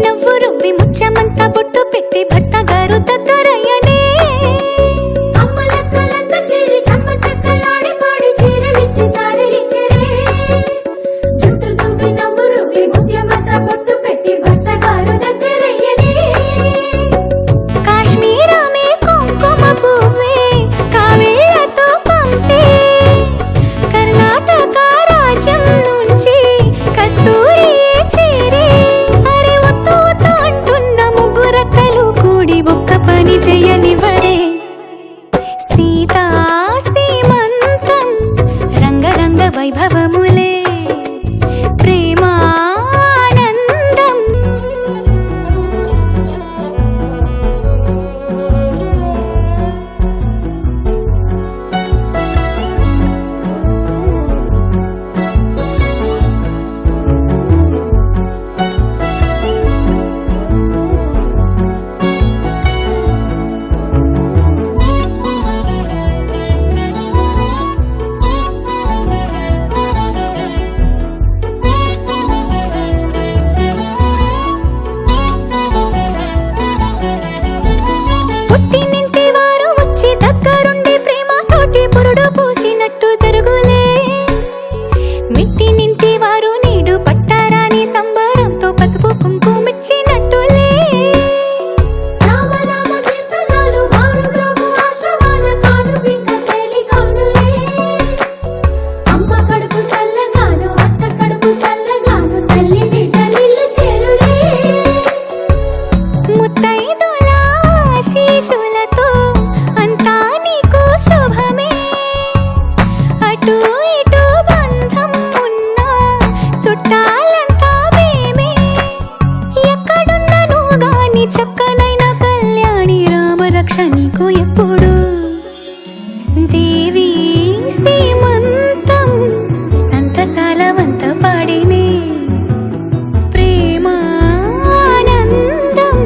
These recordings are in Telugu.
నవ్వు రువ్వి ముత్యమంతా బొట్టు పెట్టి భర్త గారు దగ్గరయ్యనే అమ్మలక్కలంతా చేరి చమ్మ చక్కలాడి పాడి చీరలిచ్చి సారిలిచ్చిరే జుట్టు దువ్వి నవ్వు రువ్వి ముత్యమంతా బొట్టు పెట్టి భర్త గారు దగ్గరయ్యనే కాశ్మీరమే కుంకుమ పువ్వే కావేళ్లతో పంపే కర్ణాటక రాజ్యం నుంచి కస్తూరియే చేరే అరే ఒత్తు ఒత్తు అంటున్న ముగ్గురక్కలు కూడి ఒక్క పని చెయ్యనివ్వరే సీతా సీమంతం రంగరంగ వైభవములే ప్రేమానందం పుట్టినింటి వారు వచ్చి దగ్గరుండి ప్రేమతోటి పురుడు పూసినట్టు జరుగులే మిట్టినింటి వారు నీడు పట్టారాని సంబరంతో పసుపు కుంకుమిచ్చినట్టులే రామనామ కీర్తనలు మారు మ్రోగు ఆశ్రమాన కానుపింక తేలికౌనులే అమ్మ కడుపు చల్లగాను అత్త కడుపు చల్లగాను తల్లి బిడ్డలిల్లు చేరులే ముత్తైదుల ఆశీస్సులతో అంతా నీకు శుభమే అటు ఇటు బంధం ఉన్నా చుట్టాలంతా మేమే ఎక్కడున్నను గాని చక్కనైన కళ్యాణి రామరక్ష నీకు ఎప్పుడు దేవి సీమంతం సంతసాల వంత పాడినే ప్రేమానందం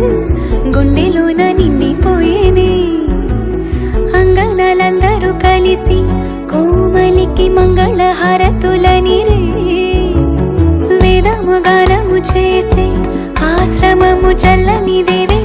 గుండెలోన నిండిపోయేనే అంగనలందరూ కలిసి కోమలికి మంగళ హారతులనిరే వేదము గానము చేసే ఆశ్రమము చల్లని దేవే